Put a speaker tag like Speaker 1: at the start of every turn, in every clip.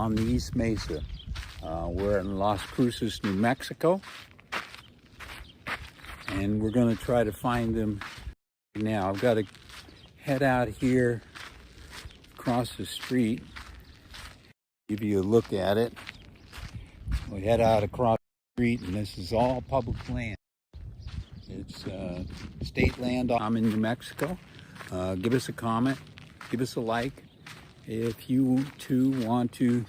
Speaker 1: on the East Mesa. We're in Las Cruces, New Mexico, and we're going to try to find them now. I've got to head out here across the street, give you a look at it. We head out across the street, and this is all public land. It's state land. I'm in New Mexico. Give us a comment, give us a like if you too want to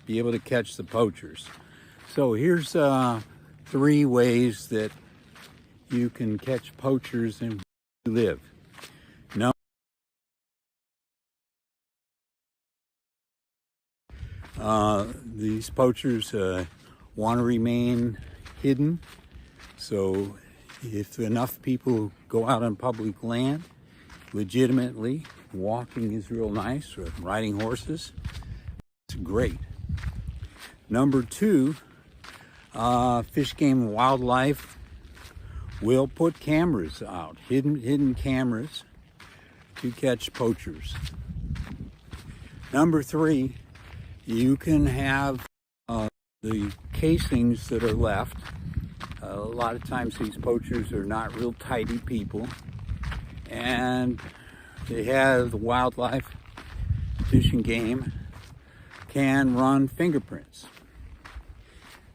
Speaker 1: be able to catch the poachers. So here's 3 ways that you can catch poachers and live. No, these poachers want to remain hidden. So if enough people go out on public land, legitimately, walking is real nice, or riding horses, it's great. Number 2, Fish, Game, and Wildlife will put cameras out, hidden cameras, to catch poachers. Number 3, you can have the casings that are left. A lot of times these poachers are not real tidy people, and they have the wildlife, Fish and Game, can run fingerprints.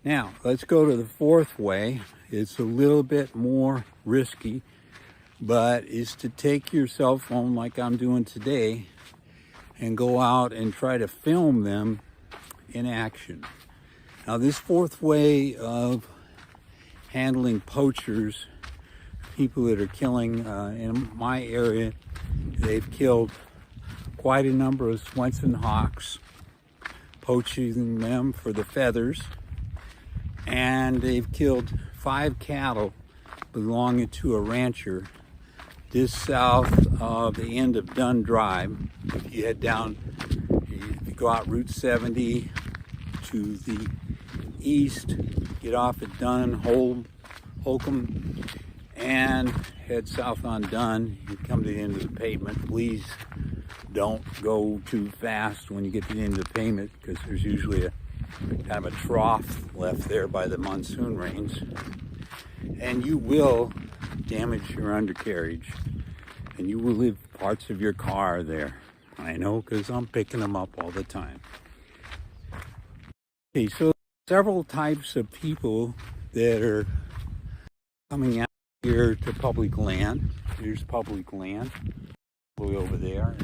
Speaker 1: Now, let's go to the 4th way. It's a little bit more risky, but it's to take your cell phone like I'm doing today and go out and try to film them in action. Now, this 4th way of handling poachers, people that are killing, in my area, they've killed quite a number of Swenson hawks, poaching them for the feathers, and they've killed 5 cattle belonging to a rancher just south of the end of Dunn Drive. If you head down, if you go out Route 70 to the east, get off at Dunn, Holcomb, and head south on Dunn, you come to the end of the pavement. Please don't go too fast when you get to the end of the pavement, because there's usually a kind of a trough left there by the monsoon rains, and you will damage your undercarriage, and you will leave parts of your car there. I know, because I'm picking them up all the time. Okay, so several types of people that are coming out here to public land. Here's public land, way over there.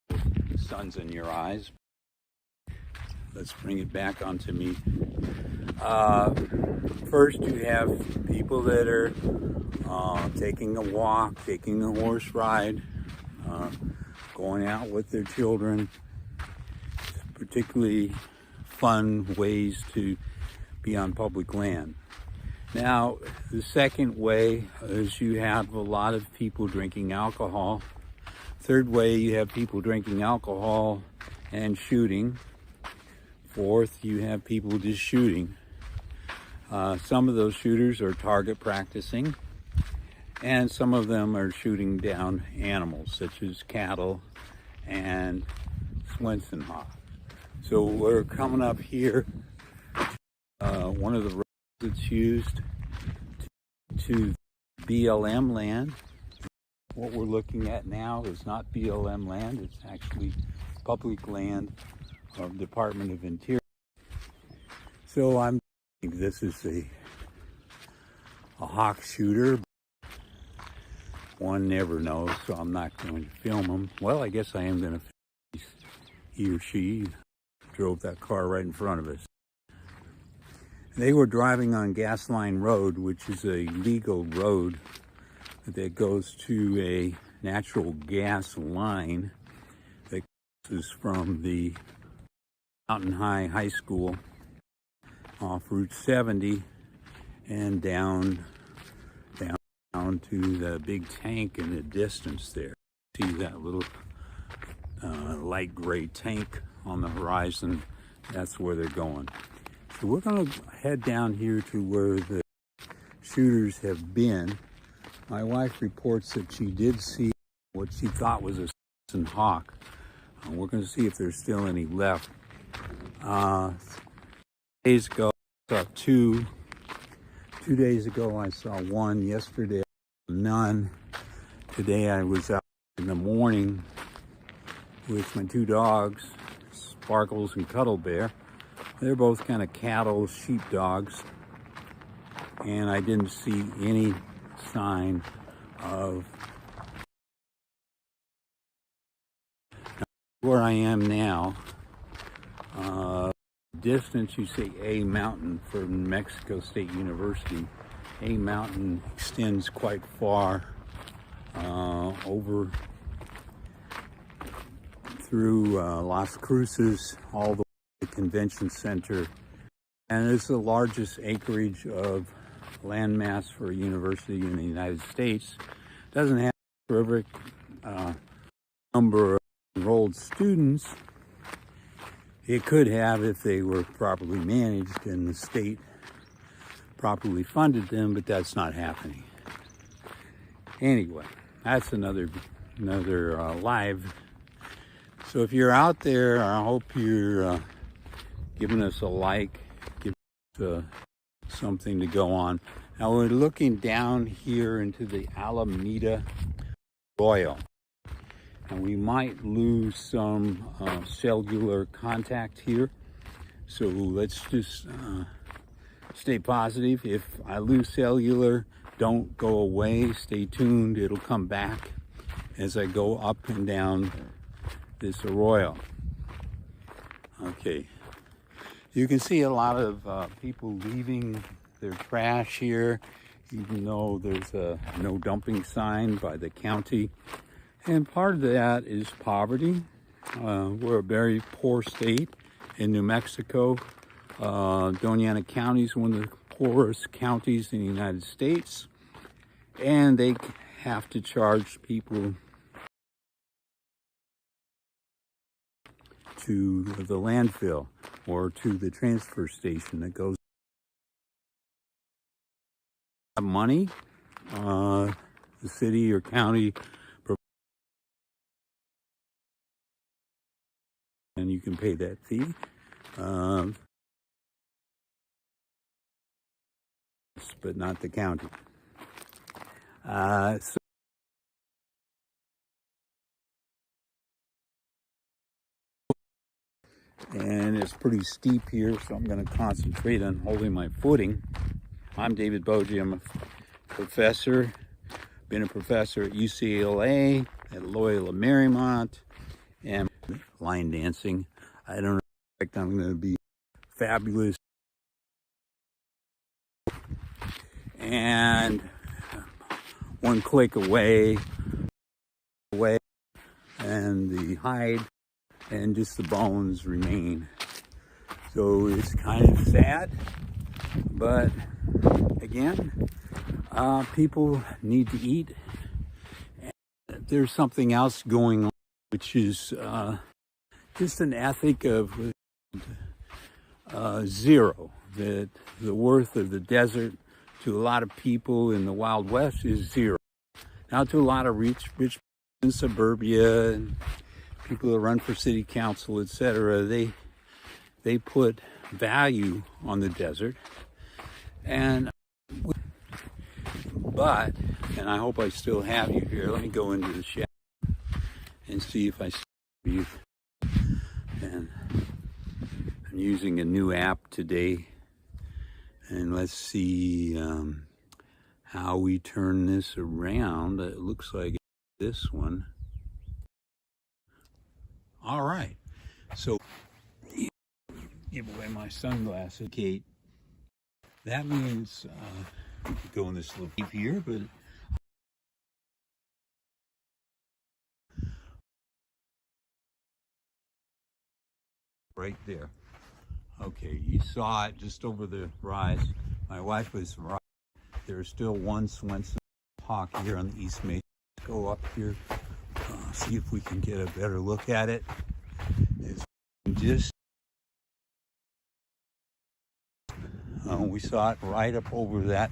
Speaker 1: The sun's in your eyes. Let's bring it back onto me. First, you have people that are taking a walk, taking a horse ride, going out with their children. Particularly fun ways to be on public land. Now, the second way is you have a lot of people drinking alcohol. Third way, you have people drinking alcohol and shooting. Fourth, you have people just shooting. Some of those shooters are target practicing, and some of them are shooting down animals such as cattle and Swenson hawk. So we're coming up here, one of the roads that's used to BLM land. What we're looking at now is not BLM land, it's actually public land of Department of Interior. So I'm thinking this is a hawk shooter. One never knows, so I'm not going to film him. Well, I guess I am going to film he or she drove that car right in front of us. They were driving on Gasline Road, which is a legal road that goes to a natural gas line that is from the Mountain High School off Route 70 and down to the big tank in the distance there. See that little light gray tank on the horizon? That's where they're going. So we're going to head down here to where the shooters have been. My wife reports that she did see what she thought was a Swenson hawk. We're going to see if there's still any left. Days ago, I saw two. 2 days ago, I saw one. Yesterday, none. Today, I was out in the morning with my two dogs, Sparkles and Cuddle Bear. They're both kind of cattle, sheep dogs, and I didn't see any sign of where I am now. Distance, you see A Mountain from New Mexico State University. A Mountain extends quite far over through Las Cruces, all the way to the convention center. And it's the largest acreage of landmass for a university in the United States. It doesn't have a terrific number of enrolled students. It could have if they were properly managed and the state properly funded them, but that's not happening. Anyway, that's another live. So if you're out there, I hope you're giving us a like, give us something to go on. Now we're looking down here into the Alameda Arroyo. And we might lose some cellular contact here. So let's just stay positive. If I lose cellular, don't go away. Stay tuned. It'll come back as I go up and down this arroyo. Okay. You can see a lot of people leaving their trash here, even though there's a no dumping sign by the county. And part of that is poverty. We're a very poor state in New Mexico. Doña Ana County is one of the poorest counties in the United States. And they have to charge people to the landfill or to the transfer station that goes. Money, the city or county, and you can pay that fee. But not the county. And it's pretty steep here, so I'm going to concentrate on holding my footing. I'm David Bogie. I'm a professor. Been a professor at UCLA, at Loyola Marymount, and line dancing. I don't expect I'm going to be fabulous. And one click away, and the hide and just the bones remain. So it's kind of sad, but again, people need to eat. And there's something else going on, which is just an ethic of zero, that the worth of the desert to a lot of people in the Wild West is zero. Now to a lot of rich in suburbia and people that run for city council, etc., they put value on the desert. And I hope I still have you here. Let me go into the shadow and see if I see you. And I'm using a new app today. And let's see how we turn this around. It looks like this one. All right. So, give away my sunglasses, Kate. That means we could go in this little deep here, but right there. Okay, you saw it just over the rise. My wife was right. There's still one Swenson hawk here on the East Main. Let's go up here, see if we can get a better look at it. It's just we saw it right up over that.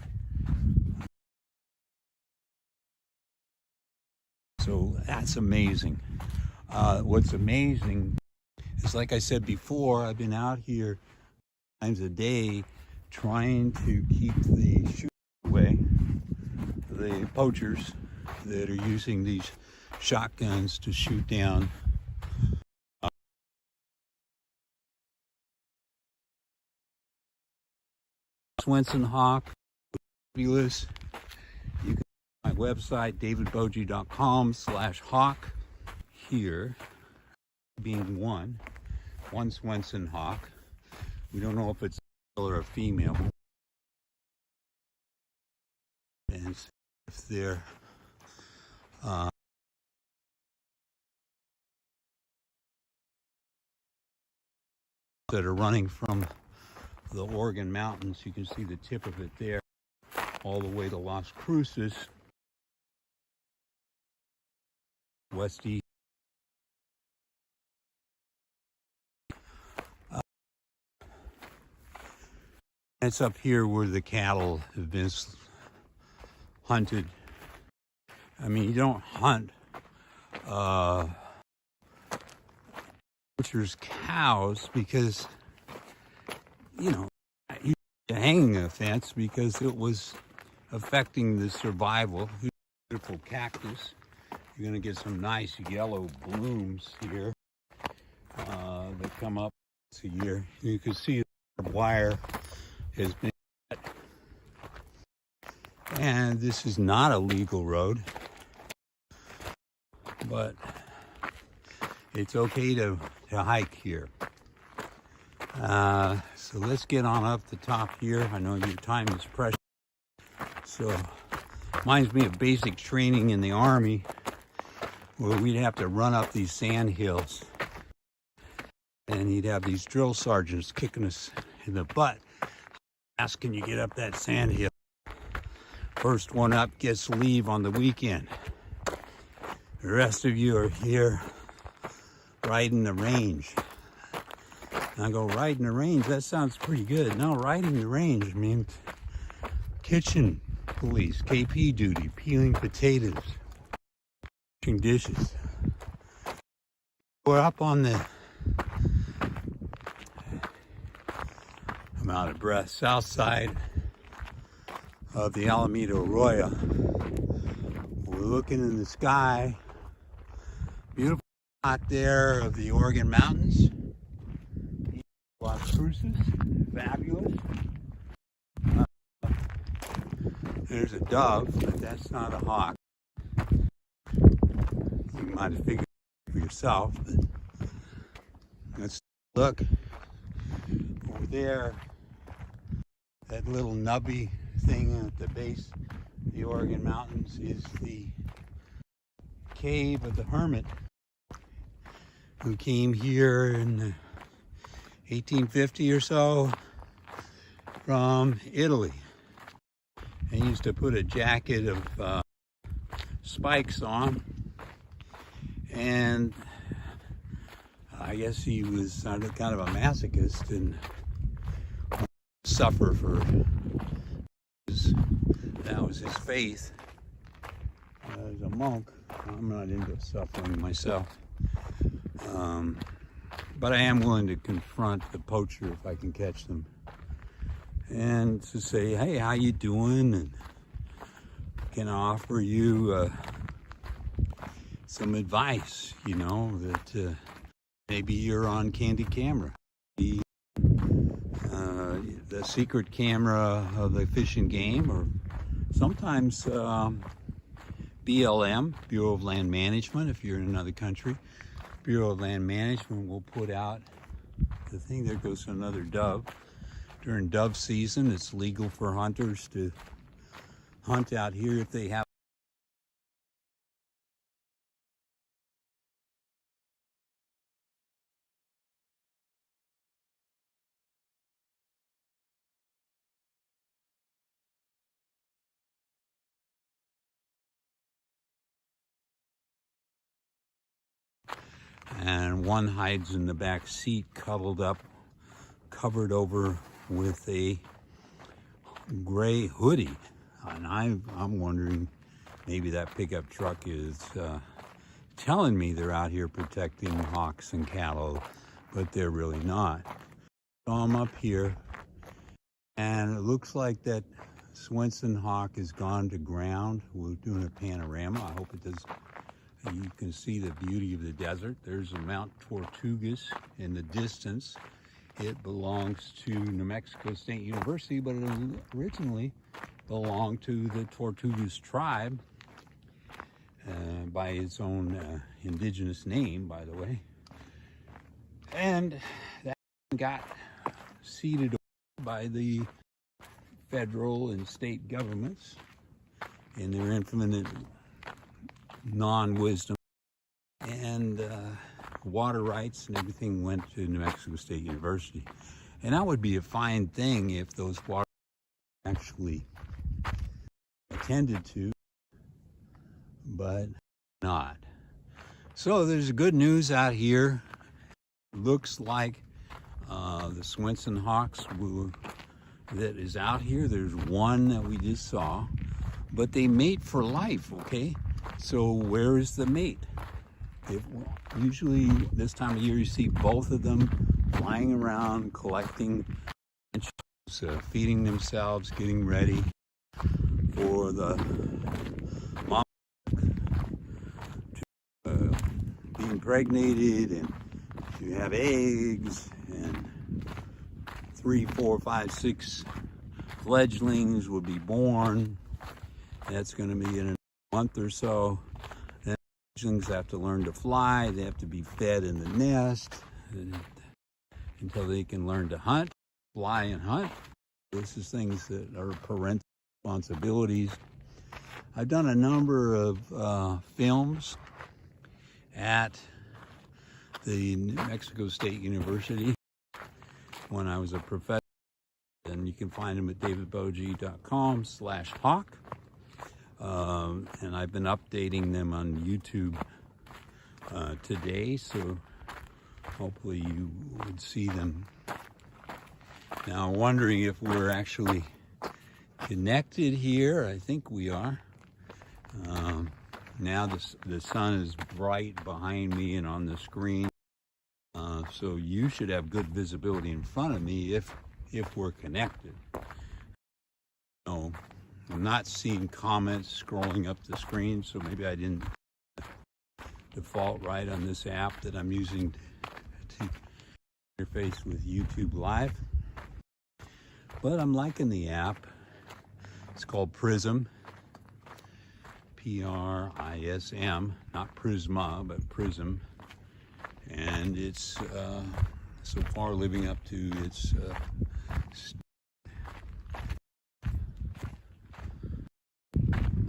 Speaker 1: So that's amazing. What's amazing, It's like I said before, I've been out here times a day trying to keep the shooters away, the poachers that are using these shotguns to shoot down Swenson hawk. Fabulous. You can go to my website, davidbogie.com/hawk. Here being one Swenson hawk. We don't know if it's a male or a female. And if they're that are running from the Oregon mountains, you can see the tip of it there, all the way to Las Cruces, west east. It's up here where the cattle have been hunted. I mean, you don't hunt butchers' cows because, you know, you hanging a fence because it was affecting the survival. Beautiful cactus. You're going to get some nice yellow blooms here that come up once a year. You can see the wire has been cut. And this is not a legal road, but it's okay to hike here. So let's get on up the top here. I know your time is precious. So reminds me of basic training in the Army, where we'd have to run up these sand hills. And you'd have these drill sergeants kicking us in the butt. Ask, can you get up that sand hill? First one up gets leave on the weekend. The rest of you are here riding the range. And I go, riding the range? That sounds pretty good. No, riding the range means kitchen police, KP duty, peeling potatoes, washing dishes. We're up on the, I'm out of breath, south side of the Alameda Arroyo. We're looking in the sky. Beautiful spot there of the Oregon mountains. Las Cruces, fabulous. There's a dove, but that's not a hawk. You might have figured it for yourself, but let's look over there. That little nubby thing at the base of the Oregon mountains is the cave of the hermit who came here in 1850 or so from Italy. He used to put a jacket of spikes on, and I guess he was kind of a masochist and suffer for that was his faith as a monk. I'm not into suffering myself, but I am willing to confront the poacher if I can catch them, and to say, hey, how you doing, and can I offer you some advice, you know, that maybe you're on candid camera, the secret camera of the Fish and Game, or sometimes BLM, Bureau of Land Management, if you're in another country. Bureau of Land Management will put out the thing. There goes another dove. During dove season, it's legal for hunters to hunt out here if they have. And one hides in the back seat, cuddled up, covered over with a gray hoodie. And I'm wondering, maybe that pickup truck is telling me they're out here protecting hawks and cattle but they're really not. So I'm up here, and it looks like that Swenson hawk has gone to ground. We're doing a panorama. I hope it does. You can see the beauty of the desert. There's Mount Tortugas in the distance. It belongs to New Mexico State University, but it originally belonged to the Tortugas tribe by its own indigenous name, by the way. And that got ceded by the federal and state governments in their infinite non-wisdom, and water rights and everything went to New Mexico State University. And that would be a fine thing if those water actually attended to, but not. So there's good news out here. Looks like the Swenson hawks that is out here. There's one that we just saw, but they mate for life, okay? So where is the mate? Usually this time of year you see both of them flying around, collecting, feeding themselves, getting ready for the mom to be impregnated and to have eggs, and 3, 4, 5, 6 fledglings will be born. That's going to be in a month or so. Then fledglings have to learn to fly. They have to be fed in the nest until they can learn to hunt, fly and hunt. This is things that are parental responsibilities. I've done a number of films at the New Mexico State University when I was a professor, and you can find them at davidbogie.com/hawk. And I've been updating them on YouTube today, so hopefully you would see them. Now, I'm wondering if we're actually connected here. I think we are. Now the sun is bright behind me and on the screen, so you should have good visibility in front of me if we're connected. No, I'm not seeing comments scrolling up the screen, so maybe I didn't default right on this app that I'm using to interface with YouTube Live. But I'm liking the app. It's called Prism. Prism, not Prisma, but Prism. And it's so far living up to its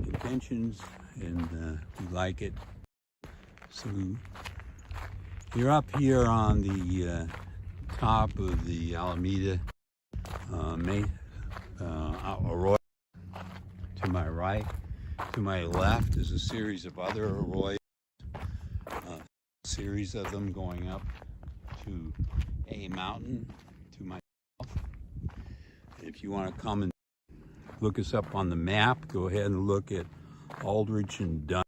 Speaker 1: intentions, and we like it. So you're up here on the top of the Alameda Arroyo. To my right, to my left is a series of other arroyos, series of them going up to a mountain to my south. If you want to come and look us up on the map, go ahead and look at Aldrich and Dunn,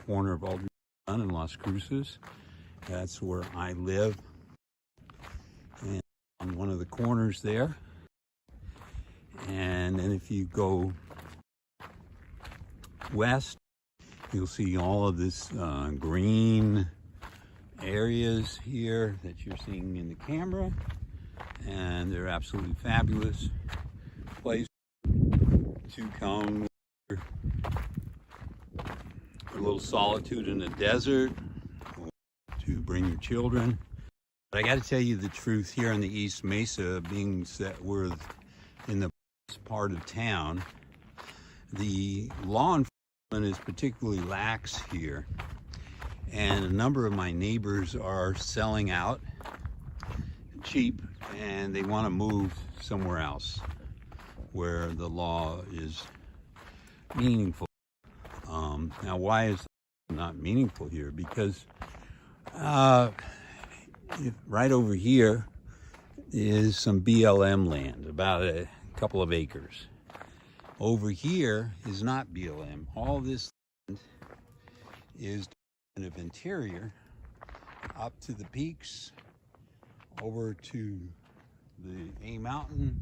Speaker 1: corner of Aldrich and Dunn in Las Cruces. That's where I live, and on one of the corners there. And then if you go west, you'll see all of this green areas here that you're seeing in the camera, and they're absolutely fabulous place to come. A little solitude in the desert, to bring your children. But I got to tell you the truth, here in the East Mesa, being that we're in the part of town, the law enforcement is particularly lax here, and a number of my neighbors are selling out cheap, and they want to move somewhere else where the law is meaningful. Now, why is it not meaningful here? Because right over here is some BLM land, about a couple of acres. Over here is not BLM. All this land is Department of Interior up to the peaks over to the A Mountain,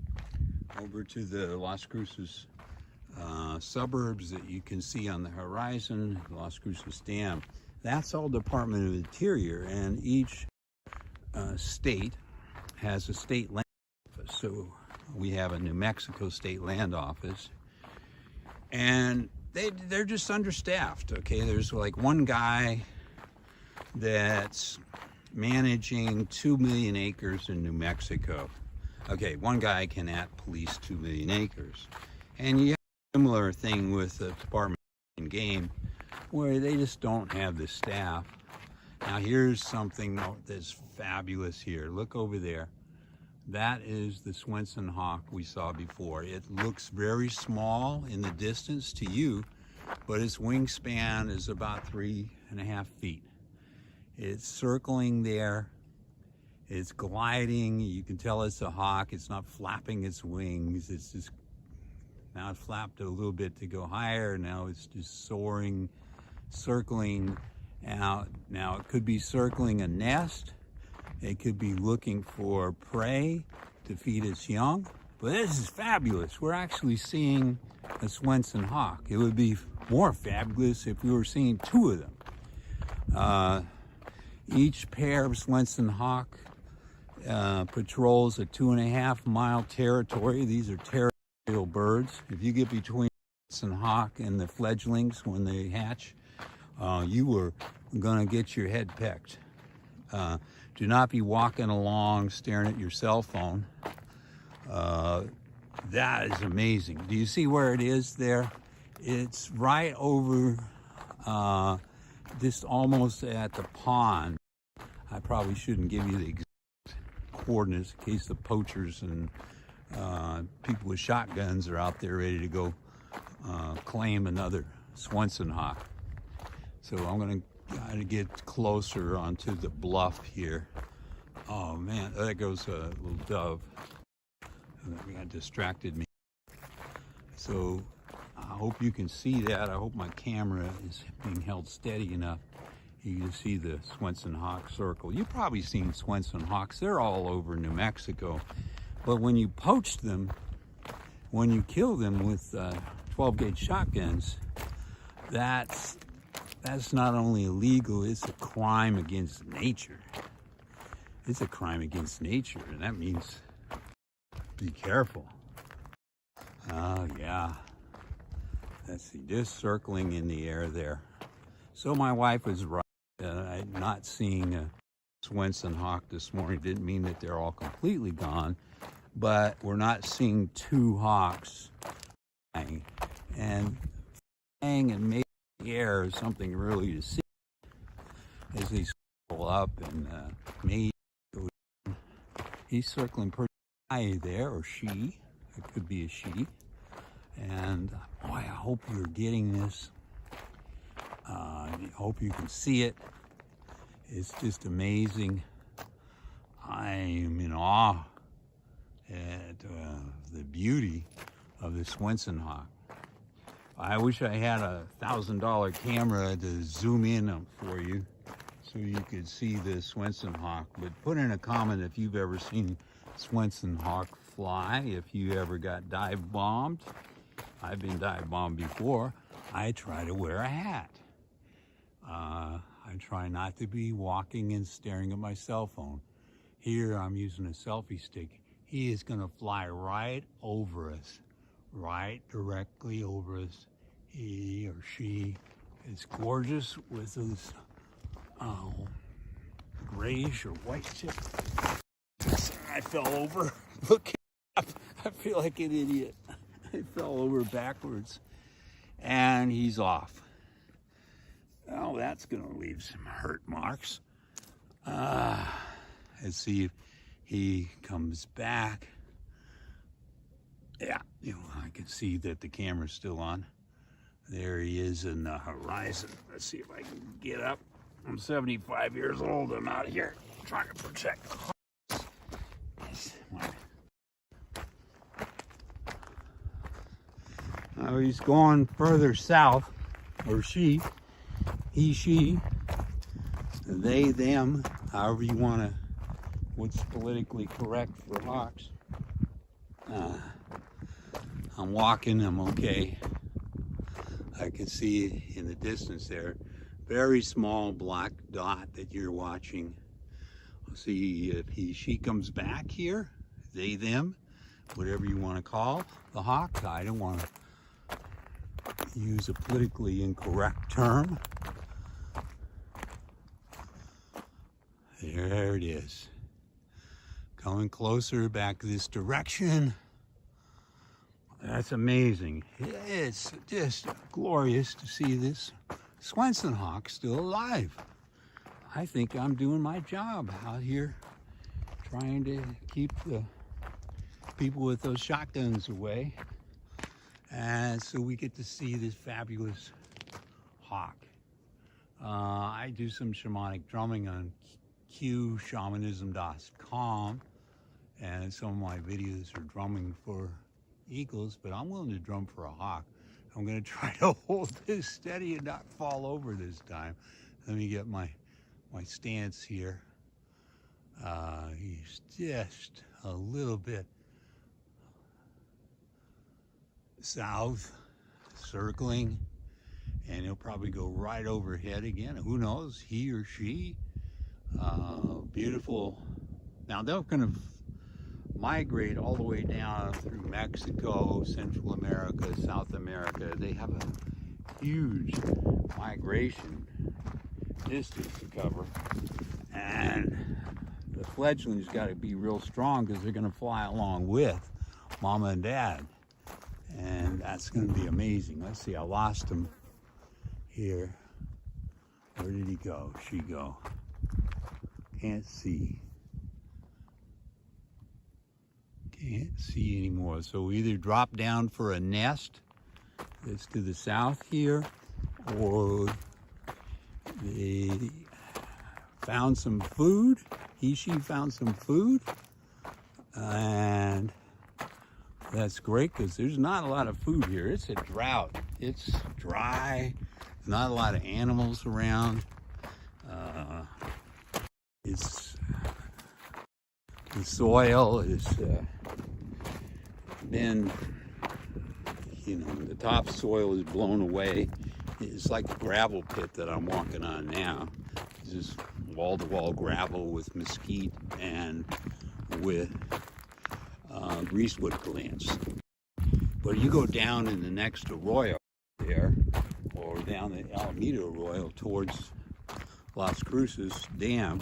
Speaker 1: over to the Las Cruces suburbs that you can see on the horizon, Las Cruces Dam. That's all Department of Interior, and each state has a state land office. So we have a New Mexico State Land Office, and they're just understaffed, okay? There's like one guy that's managing 2 million acres in New Mexico. Okay, one guy can police 2 million acres. And you have a similar thing with the Department of Game, where they just don't have the staff. Now here's something that's fabulous here. Look over there. That is the Swenson hawk we saw before. It looks very small in the distance to you, but its wingspan is about 3.5 feet. It's circling there. It's gliding. You can tell it's a hawk. It's not flapping its wings. It's just, now it flapped a little bit to go higher. Now it's just soaring, circling out. Now it could be circling a nest. It could be looking for prey to feed its young. But this is fabulous. We're actually seeing a Swenson hawk. It would be more fabulous if we were seeing two of them. Each pair of Swenson hawk patrols a 2.5-mile territory. These are territorial birds. If you get between Swenson hawk and the fledglings when they hatch, you are gonna get your head pecked. Do not be walking along staring at your cell phone. That is amazing. Do you see where it is there? It's right over, just almost at the pond. I probably shouldn't give you the exact coordinates in case the poachers and people with shotguns are out there ready to go claim another Swenson hawk. So I'm gonna try to get closer onto the bluff here. Oh man, there goes a little dove. That distracted me. So I hope you can see that. I hope my camera is being held steady enough. You can see the Swenson hawk circle. You've probably seen Swenson hawks. They're all over New Mexico. But when you poach them, when you kill them with 12-gauge shotguns, that's not only illegal, it's a crime against nature. It's a crime against nature, and that means be careful. Oh yeah. Let's see, just circling in the air there. So my wife was right. Not seeing a Swenson hawk this morning didn't mean that they're all completely gone, but we're not seeing two hawks flying. And flying and making the air is something really to see as they circle up and maybe he's circling pretty high there, or she. It could be a she. And boy, I hope you're getting this. I hope you can see it. It's just amazing. I'm in awe at the beauty of the Swenson hawk. I wish I had a $1,000 camera to zoom in for you so you could see the Swenson hawk. But put in a comment if you've ever seen Swenson hawk fly, if you ever got dive bombed. I've been dive bombed before. I try to wear a hat. I try not to be walking and staring at my cell phone. Here I'm using a selfie stick. He is gonna fly right over us, right directly over us. He or she is gorgeous with those grayish or white tips. I fell over. Look, I feel like an idiot. I fell over backwards, and he's off. Oh, that's gonna leave some hurt marks. Let's see if he comes back. Yeah, I can see that the camera's still on. There he is in the horizon. Let's see if I can get up. I'm 75 years old. I'm out here trying to protect the hawks. Now he's going further south, or she. He, she, they, them, however you want to what's politically correct for hawks. I'm walking, I'm okay. I can see in the distance there, very small black dot that you're watching. See if she comes back here, they, them, whatever you want to call the hawk. I don't want to use a politically incorrect term. There it is. Coming closer back this direction. That's amazing. It's just glorious to see this Swenson hawk still alive. I think I'm doing my job out here trying to keep the people with those shotguns away. And so we get to see this fabulous hawk. I do some shamanic drumming on qshamanism.com, and some of my videos are drumming for eagles, but I'm willing to drum for a hawk. I'm going to try to hold this steady and not fall over this time. Let me get my stance here. He's just a little bit south, circling, and he'll probably go right overhead again. Who knows, he or she. Beautiful. Now they're going to migrate all the way down through Mexico, Central America, South America. They have a huge migration distance to cover, and the fledglings got to be real strong because they're going to fly along with mama and dad, and that's going to be amazing. Let's see, I lost him here. Where did he go? She go? Can't see. Can't see anymore. So we either drop down for a nest that's to the south here, or they found some food. She found some food, and that's great because there's not a lot of food here. It's a drought. It's dry. Not a lot of animals around. The soil has been, the topsoil is blown away. It's like the gravel pit that I'm walking on now. It's just wall-to-wall gravel with mesquite and with greasewood plants. But you go down in the next arroyo there, or down the Alameda Arroyo towards Las Cruces Dam.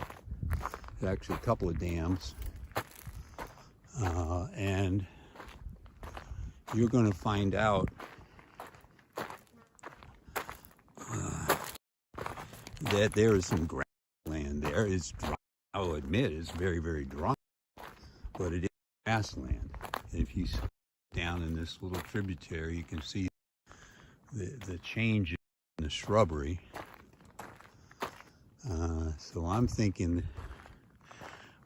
Speaker 1: There's actually a couple of dams. And you're going to find out that there is some grassland there. It's dry. I'll admit it's very, very dry, but it is grassland. If you sit down in this little tributary, you can see the change in the shrubbery. So I'm thinking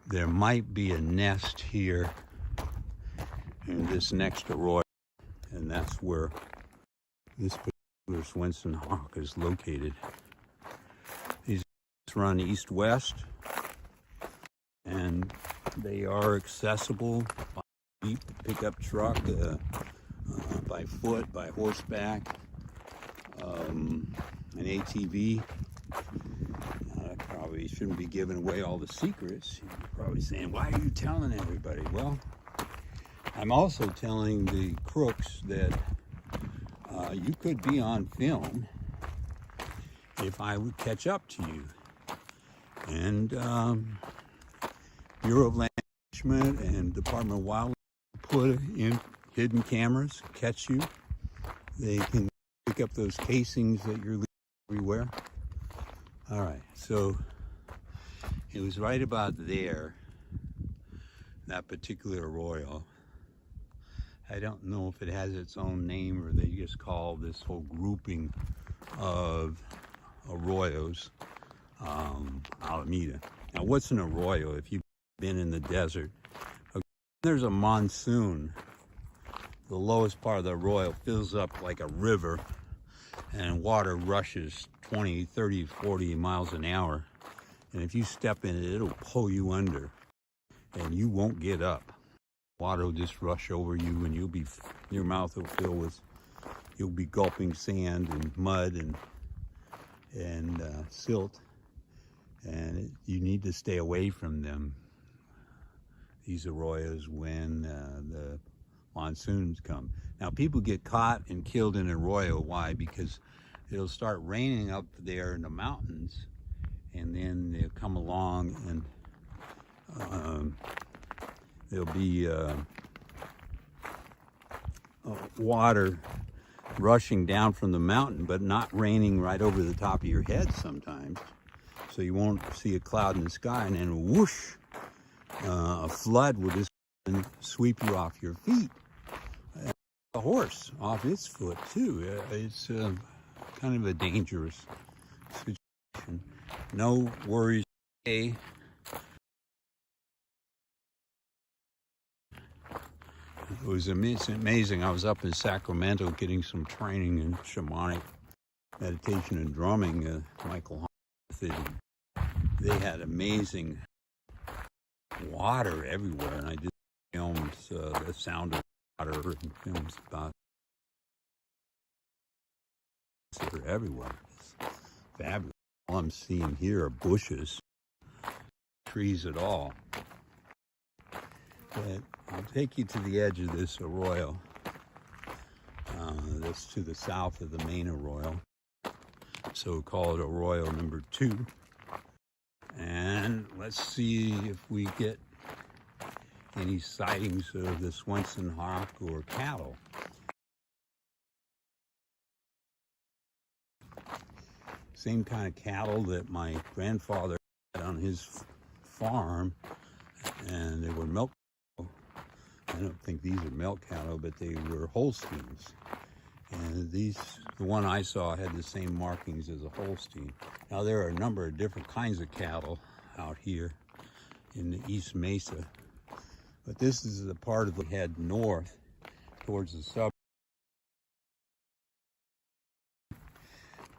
Speaker 1: there might be a nest here in this next arroyo, and that's where this particular Swenson hawk is located. These run east-west, and they are accessible by Jeep, pickup truck, by foot, by horseback, an ATV. I probably shouldn't be giving away all the secrets. You're probably saying, why are you telling everybody? Well, I'm also telling the crooks that you could be on film if I would catch up to you. And Bureau of Land Management and Department of Wildlife put in hidden cameras, catch you. They can pick up those casings that you're leaving everywhere. All right, so it was right about there, that particular arroyo. I don't know if it has its own name or they just call this whole grouping of arroyos Alameda. Now, what's an arroyo? If you've been in the desert, there's a monsoon. The lowest part of the arroyo fills up like a river, and water rushes 20, 30, 40 miles an hour. And if you step in it, it'll pull you under. and you won't get up. Water will just rush over you, and your mouth will fill with, you'll be gulping sand and mud and silt, and you need to stay away from them, these arroyos, when the monsoons come. Now, people get caught and killed in an arroyo. Why? Because it'll start raining up there in the mountains, and then they'll come along and there'll be water rushing down from the mountain, but not raining right over the top of your head sometimes. So you won't see a cloud in the sky, and then whoosh, a flood will just sweep you off your feet. A horse off its foot too. It's kind of a dangerous situation. No worries. It was amazing. I was up in Sacramento getting some training in shamanic meditation and drumming. Michael method. They had amazing water everywhere, and I did films, the sound of water, and films about it everywhere. It's fabulous. All I'm seeing here are bushes, trees at all. But I'll take you to the edge of this arroyo. That's to the south of the main arroyo. So call it arroyo number 2. And let's see if we get any sightings of the Swenson hawk or cattle. Same kind of cattle that my grandfather had on his farm, and they were milk cattle. I don't think these are milk cattle, but they were Holsteins. And the one I saw had the same markings as a Holstein. Now, there are a number of different kinds of cattle out here in the East Mesa, but this is the part of the head north towards the suburbs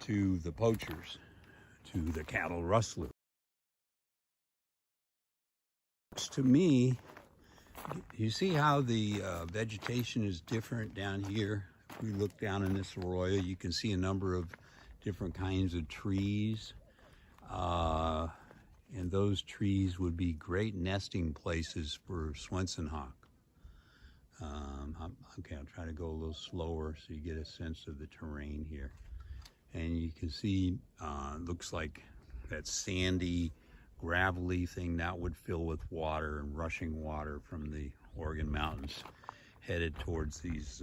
Speaker 1: to the poachers, to the cattle rustlers. To me, you see how the vegetation is different down here? If we look down in this arroyo, you can see a number of different kinds of trees. And those trees would be great nesting places for Swenson hawk. Okay, I'll try to go a little slower so you get a sense of the terrain here. And you can see, looks like that sandy, gravelly thing that would fill with water and rushing water from the Oregon mountains headed towards these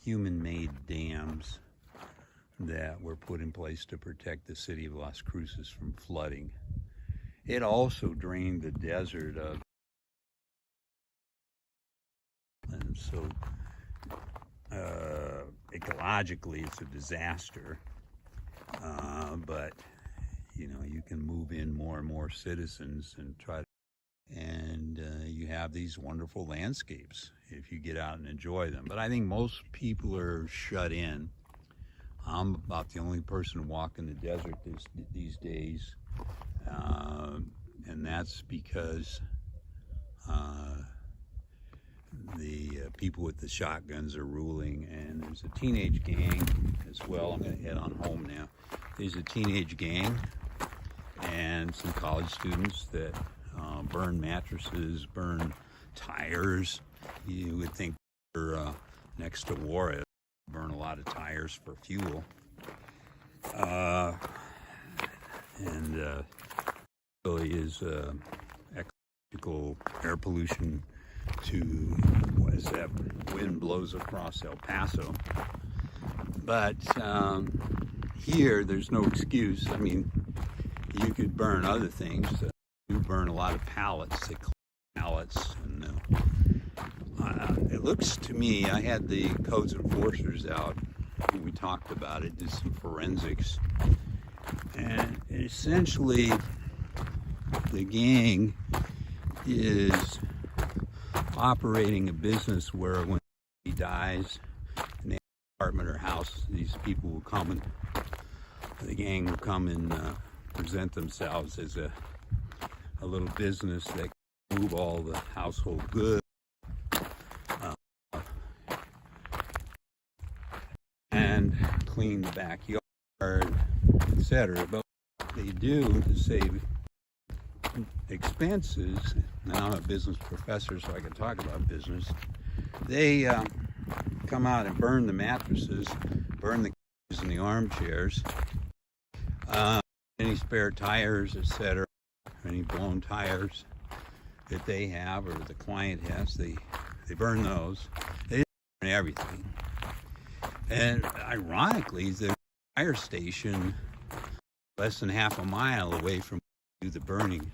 Speaker 1: human-made dams that were put in place to protect the city of Las Cruces from flooding. It also drained the desert of, and so ecologically it's a disaster, but you know, you can move in more and more citizens and try to, and you have these wonderful landscapes if you get out and enjoy them. But I think most people are shut in. I'm about the only person walking the desert these days, and that's because the people with the shotguns are ruling, and there's a teenage gang as well. I'm going to head on home now. There's a teenage gang and some college students that burn mattresses, burn tires. You would think they're next to war, burn a lot of tires for fuel. And really is ecological air pollution to, what is that, wind blows across El Paso. But here, there's no excuse. I mean, you could burn other things. You burn a lot of pallets, they call pallets, and it looks to me, I had the codes enforcers out when we talked about it, did some forensics, and essentially the gang is operating a business where when he dies in the apartment or house, these people will come and the gang will come and present themselves as a a little business that can move all the household goods and clean the backyard, etc. But what they do to save expenses, and I'm a business professor, so I can talk about business, they come out and burn the mattresses, burn the couches and the armchairs, any spare tires, etc., any blown tires that they have or the client has, they burn those. They burn everything. And ironically, the fire station less than half a mile away from the burning,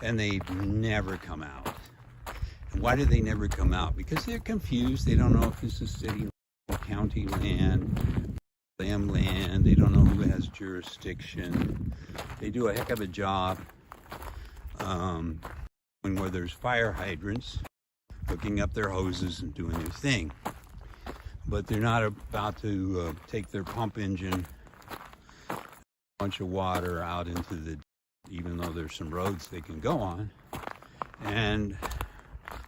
Speaker 1: and they never come out. And why do they never come out? Because they're confused. They don't know if this is city or county land, land. They don't know who has jurisdiction. They do a heck of a job where there's fire hydrants, hooking up their hoses and doing their thing. But they're not about to take their pump engine, a bunch of water out into the, even though there's some roads they can go on, and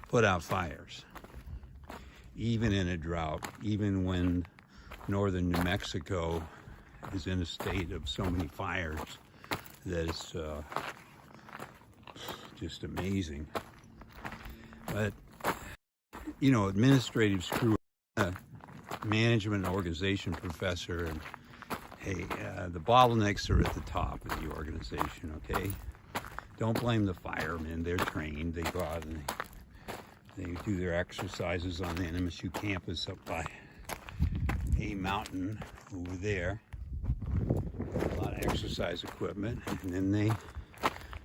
Speaker 1: put out fires. Even in a drought, even when northern New Mexico is in a state of so many fires that it's just amazing. But, you know, administrative screw, management and organization professor, and hey, the bottlenecks are at the top of the organization, okay? Don't blame the firemen. They're trained. They go out and they do their exercises on the NMSU campus up by a mountain over there. A lot of exercise equipment, and then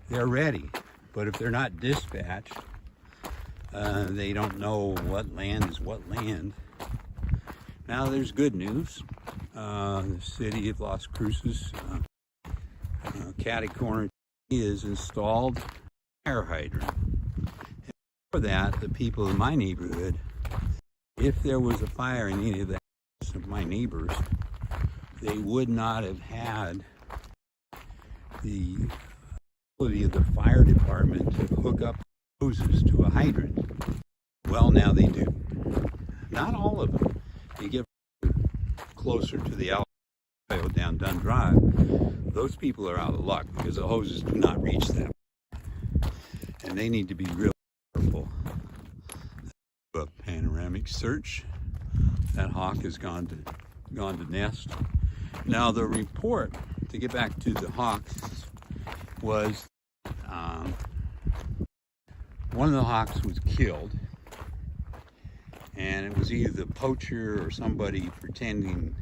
Speaker 1: they're ready. But if they're not dispatched, they don't know what land is what land. Now there's good news. The city of Las Cruces, Catty Corner, is installed fire hydrant. And for that, the people in my neighborhood, if there was a fire in any of the houses of my neighbors, they would not have had the ability of the fire department to hook up hoses to a hydrant. Well, now they do. Not all of them. You get closer to the Alamo down Dunn Drive, those people are out of luck because the hoses do not reach them. And they need to be real careful. A panoramic search. That hawk has gone to nest. Now the report, to get back to the hawks, was one of the hawks was killed, and it was either the poacher or somebody pretending,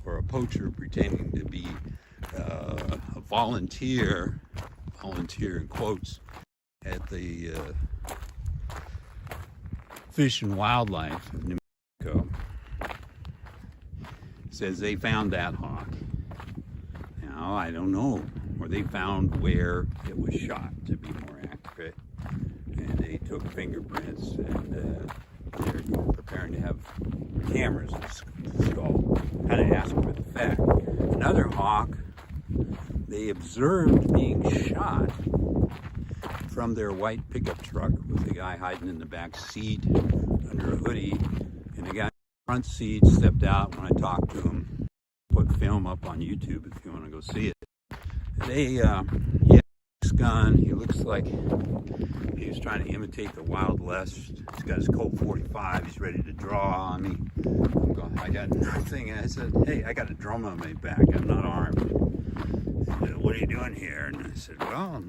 Speaker 1: or a poacher pretending to be a volunteer in quotes, at the Fish and Wildlife of New Mexico. Says they found that hawk. Now, I don't know, or they found where it was shot, to be more accurate, and they took fingerprints, and they're preparing to have cameras installed. Had to ask for the fact. Another hawk, they observed being shot from their white pickup truck with the guy hiding in the back seat under a hoodie, and the guy in the front seat stepped out when I talked to him. Put film up on YouTube if you want to go see it. He had his gun. He looks like he was trying to imitate the Wild West. He's got his Colt 45. He's ready to draw on me. I'm going, I got nothing. And I said, hey, I got a drum on my back. I'm not armed. He said, what are you doing here? And I said, well,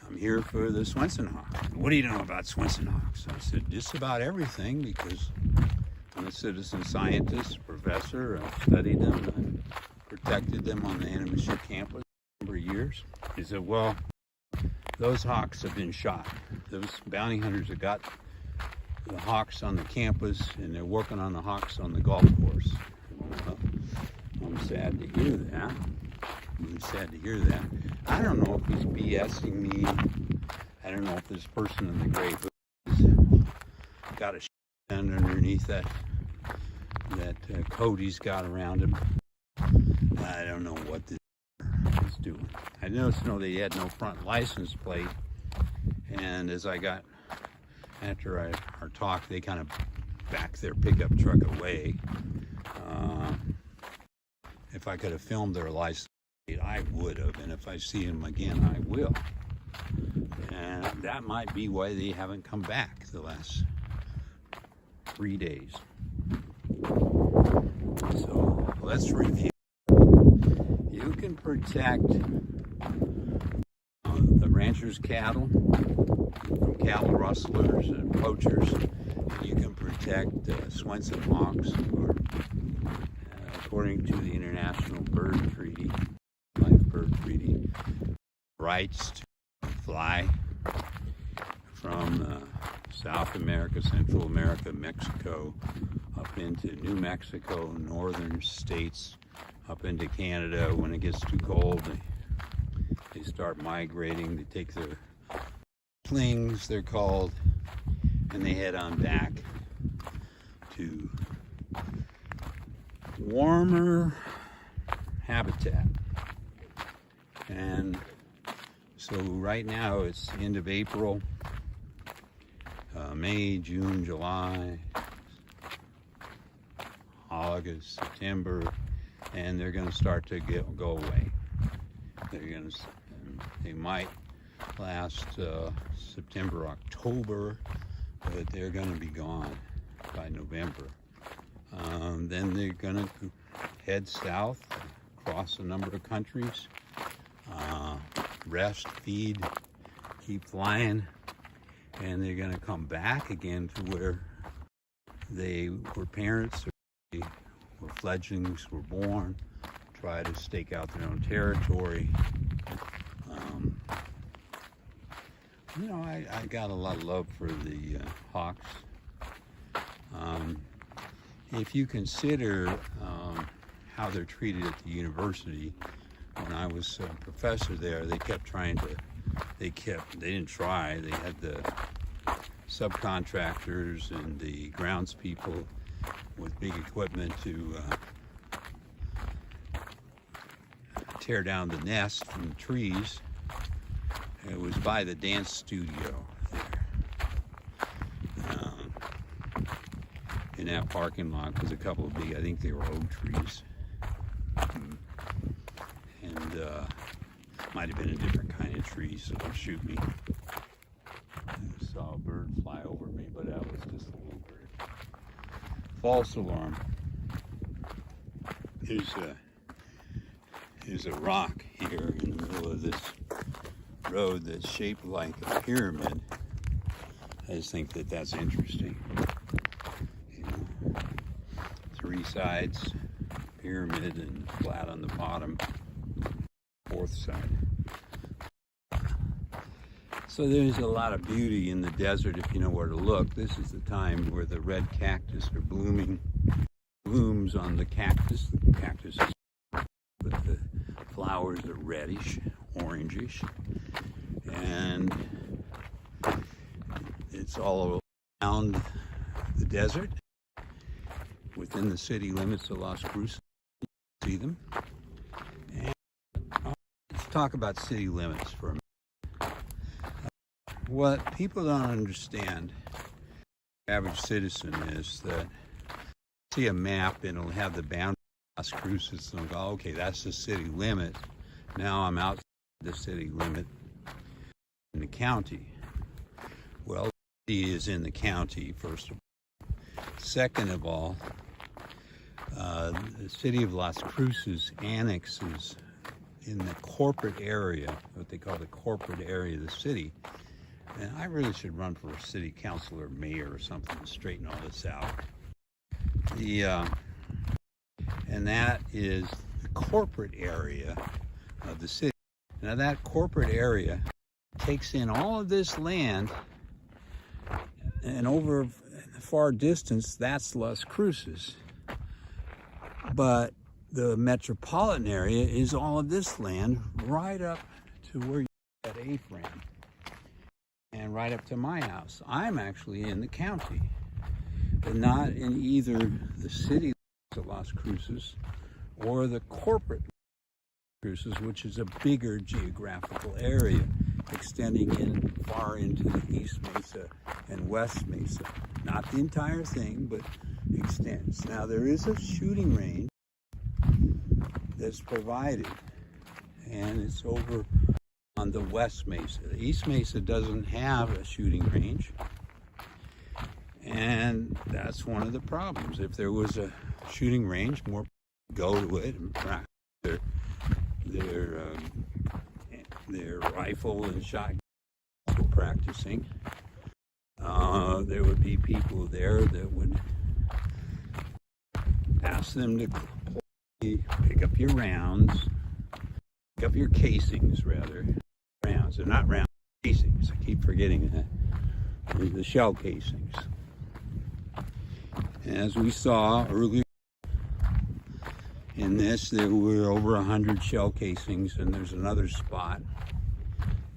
Speaker 1: I'm here for the Swenson hawk. What do you know about Swenson hawks? I said, just about everything, because I'm a citizen scientist, professor. I've studied them. I've protected them on the NMSU campus for a number of years. He said, well, those hawks have been shot. Those bounty hunters have got the hawks on the campus, and they're working on the hawks on the golf course. Well, I'm sad to hear that. I don't know if he's BSing me. I don't know if this person in the gray hood has got a underneath that coat he's got around him. I don't know what this is. was doing. I noticed they had no front license plate, and as I got, after our talk, they kind of backed their pickup truck away. If I could have filmed their license plate, I would have, and if I see them again, I will. And that might be why they haven't come back the last 3 days. So let's review. You can protect the ranchers' cattle from cattle rustlers and poachers. You can protect Swenson hawks, or according to the International Bird Treaty, Life Bird Treaty, rights to fly from South America, Central America, Mexico, up into New Mexico, northern states, up into Canada. When it gets too cold, they start migrating. They take their slings, they're called, and they head on back to warmer habitat. And so right now it's end of April, May, June, July, August, September, and they're going to start to go away. They might last September, October, but they're going to be gone by November. Then they're going to head south, cross a number of countries, rest, feed, keep flying, and they're going to come back again to where they were parents, or they were fledglings, were born, try to stake out their own territory. I got a lot of love for the hawks. If you consider how they're treated at the university, when I was a professor there, they kept trying to, they didn't try, they had the subcontractors and the grounds people with big equipment to tear down the nest from the trees. It was by the dance studio there. In that parking lot was a couple of big, I think they were oak trees. And might have been a different kind of tree, so don't shoot me. I saw a bird fly over me, but that was just a little bird. False alarm. There's a rock here in the middle of this road that's shaped like a pyramid. I just think that that's interesting. Three sides, pyramid, and flat on the bottom, fourth side. So there's a lot of beauty in the desert if you know where to look. This is the time where the red cactus are blooming. Blooms on the cactus. The cactus is, but the flowers are reddish, orangish, and it's all around the desert. Within the city limits of Las Cruces, you see them. And let's talk about city limits for a minute. What people don't understand, the average citizen, is that see a map and it'll have the boundary of Las Cruces, and they'll go, okay, that's the city limit. Now I'm outside the city limit in the county. Well, the city is in the county, first of all. Second of all, the city of Las Cruces annexes in the corporate area, what they call the corporate area of the city. And I really should run for a city councilor, mayor, or something to straighten all this out. And that is the corporate area of the city. Now that corporate area takes in all of this land, and over a far distance, that's Las Cruces. But the metropolitan area is all of this land right up to where you at Afram and right up to my house. I'm actually in the county, but not in either the city of Las Cruces or the corporate which is a bigger geographical area extending in far into the East Mesa and West Mesa. Not the entire thing, but extends. Now there is a shooting range that's provided, and it's over on the West Mesa. The East Mesa doesn't have a shooting range, and that's one of the problems. If there was a shooting range, more people go to it and practice their rifle and shotgun practicing. There would be people there that would ask them to pick up your rounds, pick up your casings rather. Rounds, they're not round casings. I keep forgetting that. They're the shell casings. As we saw earlier in this, there were over 100 shell casings, and there's another spot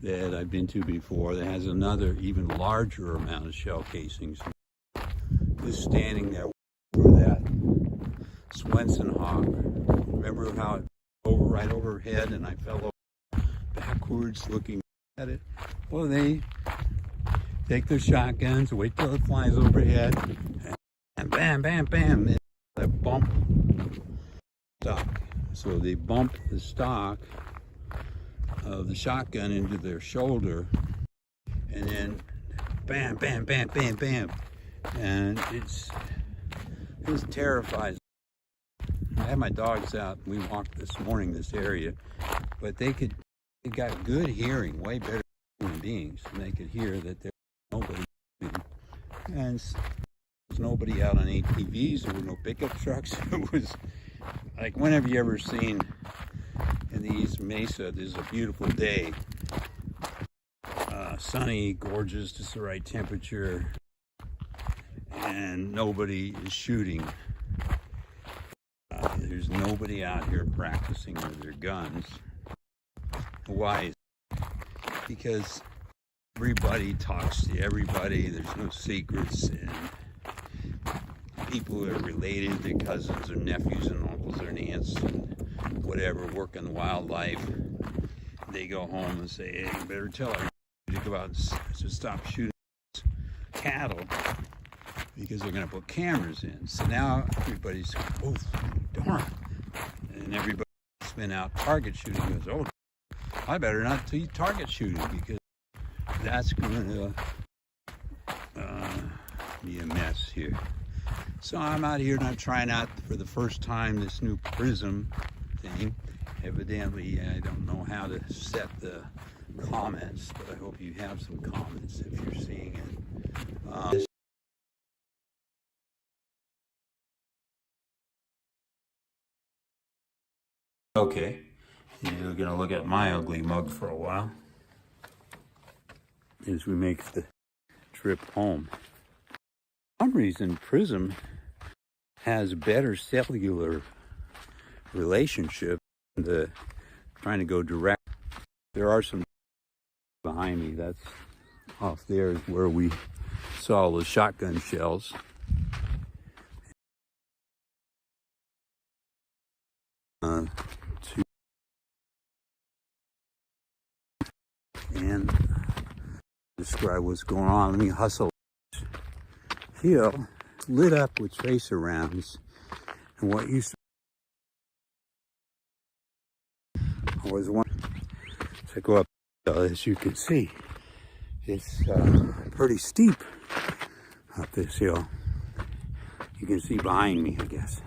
Speaker 1: that I've been to before that has another even larger amount of shell casings. Just standing there for that Swenson hawk. Remember how it went right overhead and I fell over backwards looking at it? Well, they take their shotguns, wait till it flies overhead, and bam, bam, bam, and they bump stock. So they bump the stock of the shotgun into their shoulder, and then bam, bam, bam, bam, bam, and it terrifies. I had my dogs out. We walked this morning this area, but they got good hearing, way better than human beings, and they could hear that there's nobody, and there's nobody out on ATVs. There were no pickup trucks. It was like, when have you ever seen in the East Mesa, this is a beautiful day, sunny, gorgeous, just the right temperature, and nobody is shooting. There's nobody out here practicing with their guns. Why? Because everybody talks to everybody. There's no secrets, and people are related. Their cousins or nephews and uncles or aunts and whatever work in wildlife. They go home and say, "Hey, you better tell everybody to go out and stop shooting cattle because they're going to put cameras in." So now everybody's, "Oh, darn!" And everybody's been out target shooting. Goes, "Oh, I better not do target shooting because that's going to be a mess here." So I'm out here and I'm trying out for the first time this new prism thing. Evidently, I don't know how to set the comments, but I hope you have some comments if you're seeing it. Okay, you're going to look at my ugly mug for a while as we make the trip home. For some reason, Prism has better cellular relationship than trying to go direct. There are some behind me. That's off there is where we saw the shotgun shells. And describe what's going on. Let me hustle. Hill lit up with tracer rounds, and what used to was one to go up, as you can see, it's pretty steep up this hill. You can see behind me, I guess.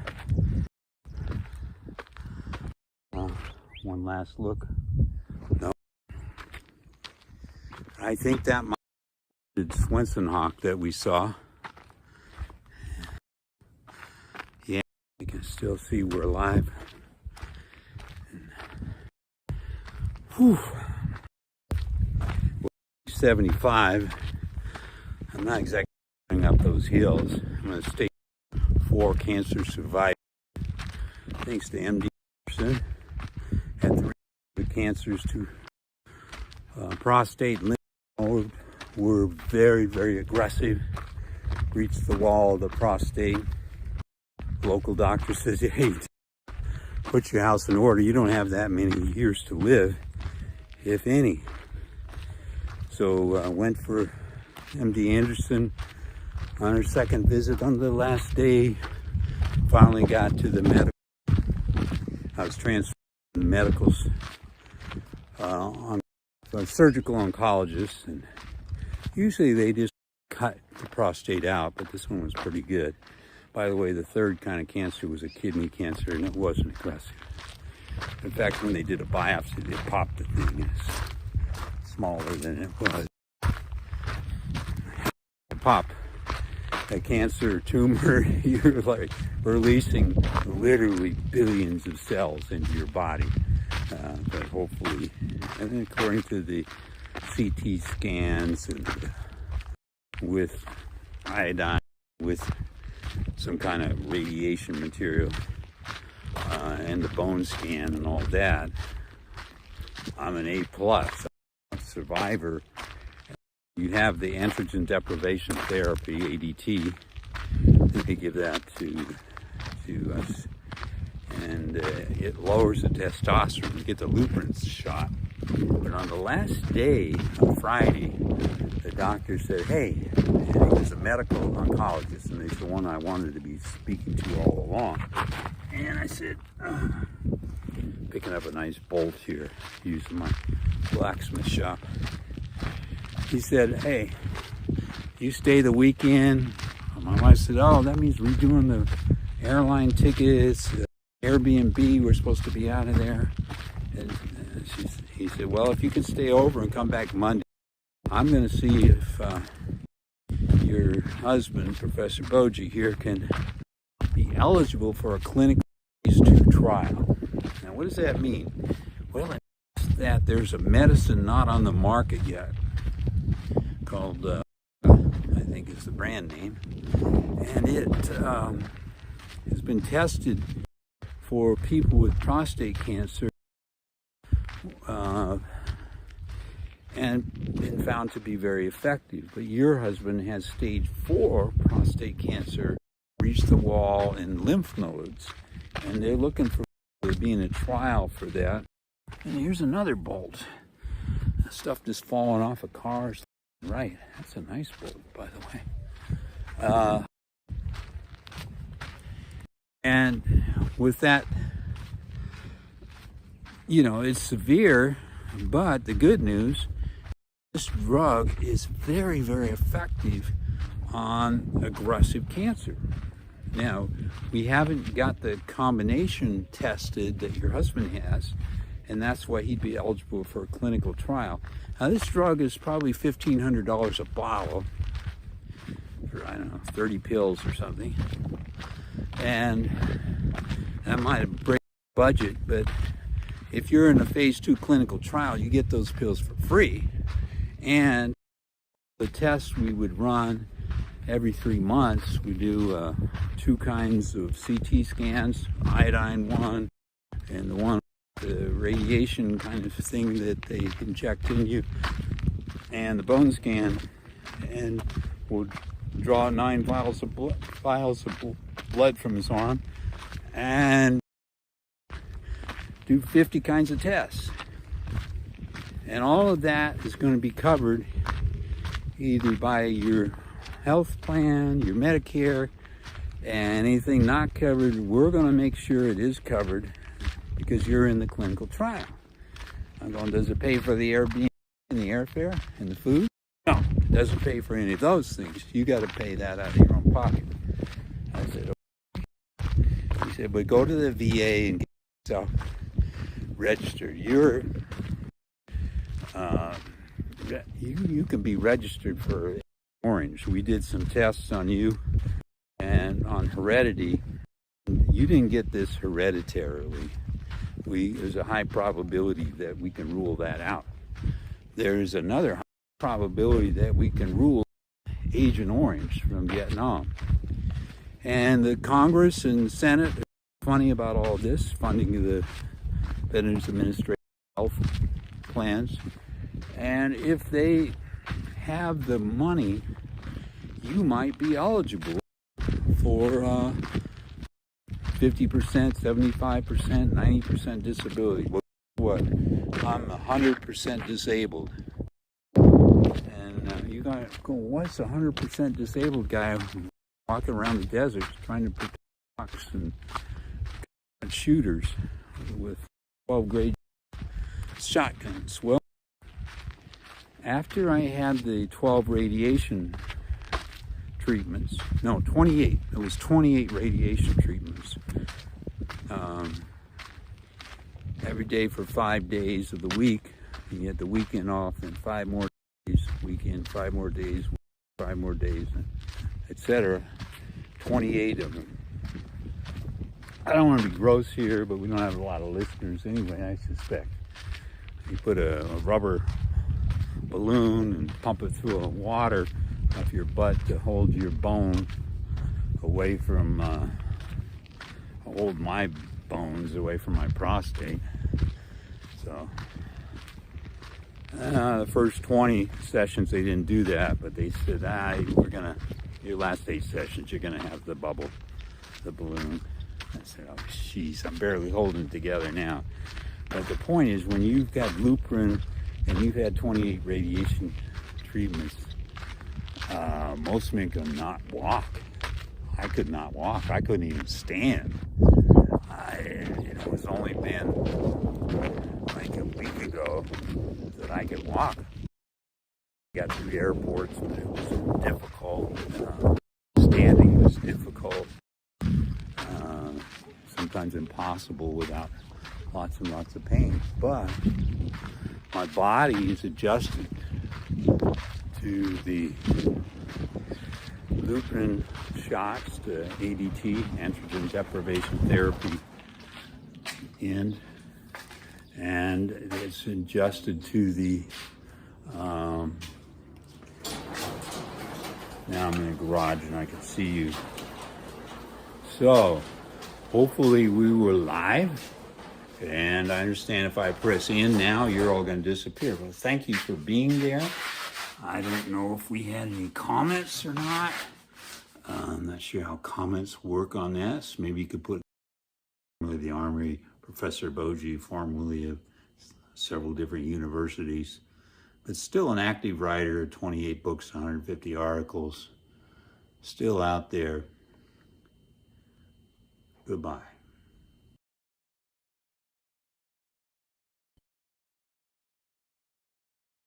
Speaker 1: One last look. No, I think that might be the Swenson hawk that we saw. Yeah, you can still see we're alive. Whew. 75. I'm not exactly going up those hills. I'm going to stay 4 cancer survivors. Thanks to MD Anderson. Had 3 cancers to prostate and lymph node. Were very, very aggressive. Reached the wall of the prostate. Local doctor says, "Hey, put your house in order. You don't have that many years to live, if any. So went for MD Anderson on her second visit. On the last day, finally got to the medical. I was transferred to the medicals on a surgical oncologist, and usually they just cut the prostate out, but this one was pretty good. By the way, the third kind of cancer was a kidney cancer, and it wasn't aggressive. In fact, when they did a biopsy, they popped the thing. It's smaller than it was. Pop a cancer tumor, you're like releasing literally billions of cells into your body. But hopefully, and according to the CT scans and with iodine, with some kind of radiation material, and the bone scan and all that, I'm an A+, survivor. You have the androgen deprivation therapy, ADT. They give that to us, and it lowers the testosterone. You get the Luprin's shot. But on the last day, on Friday, the doctor said, hey, and he was a medical oncologist, and he's the one I wanted to be speaking to all along. And I said, picking up a nice bolt here, using my blacksmith shop. He said, hey, you stay the weekend. My wife said, oh, that means redoing the airline tickets, Airbnb, we're supposed to be out of there. And he said, well, if you can stay over and come back Monday, I'm going to see if your husband, Professor Boji here, can be eligible for a clinical phase 2 trial. Now, what does that mean? Well, it means that there's a medicine not on the market yet called, I think is the brand name, and it has been tested for people with prostate cancer and been found to be very effective. But your husband has stage 4 prostate cancer, reached the wall in lymph nodes, and they're looking for there being a trial for that. And here's another bolt. That stuff just falling off of cars. Right, that's a nice bolt, by the way. And with that, you know, it's severe, but the good news, this drug is very, very effective on aggressive cancer. Now, we haven't got the combination tested that your husband has, and that's why he'd be eligible for a clinical trial. Now, this drug is probably $1,500 a bottle for, I don't know, 30 pills or something. And that might break the budget, but if you're in a phase 2 clinical trial, you get those pills for free. And the tests we would run every 3 months, we do 2 kinds of CT scans, iodine one, and the one the radiation kind of thing that they inject in you, and the bone scan, and we'll draw 9 vials of blood from his arm and do 50 kinds of tests. And all of that is going to be covered either by your health plan, your Medicare, and anything not covered, we're going to make sure it is covered because you're in the clinical trial. I'm going, does it pay for the Airbnb and the airfare and the food? No, it doesn't pay for any of those things. You got to pay that out of your own pocket. I said, okay. He said, but go to the VA and get yourself registered. You can be registered for Orange. We did some tests on you and on heredity. You didn't get this hereditarily. There's a high probability that we can rule that out. There's another high probability that we can rule Agent Orange from Vietnam. And the Congress and the Senate are funny about all this, funding the Veterans Administration health plans. And if they have the money, you might be eligible for 50%, 75%, 90% disability. Well, what? I'm 100% disabled. And you gotta go, what's a 100% disabled guy walking around the desert trying to protect rocks and shooters with 12 grade shotguns? Well, after I had the 12 radiation treatments, no, 28, it was 28 radiation treatments, every day for 5 days of the week. You get the weekend off, and 5 more days, weekend, 5 more days, 5 more days, etc. 28 of them. I don't want to be gross here, but we don't have a lot of listeners anyway, I suspect. You put a rubber balloon and pump it through water up your butt to hold your bone away from, hold my bones away from my prostate. So, the first 20 sessions they didn't do that, but they said, your last 8 sessions, you're gonna have the bubble, the balloon. I said, oh jeez, I'm barely holding it together now. But the point is, when you've got Lupron and you've had 28 radiation treatments, most men could not walk. I could not walk. I couldn't even stand. It was only been like a week ago that I could walk. Got through the airports, but it was difficult. Standing was difficult. Sometimes impossible without lots and lots of pain. But my body is adjusted to the Lupron shots, to ADT, androgen deprivation therapy, and it's adjusted to the now I'm in a garage and I can see you. So hopefully we were live, and I understand if I press in now, you're all going to disappear. Well, thank you for being there. I don't know if we had any comments or not. I'm not sure how comments work on this. Maybe you could put the Armory, Professor Boji, formerly of several different universities, but still an active writer, 28 books, 150 articles, still out there. Goodbye.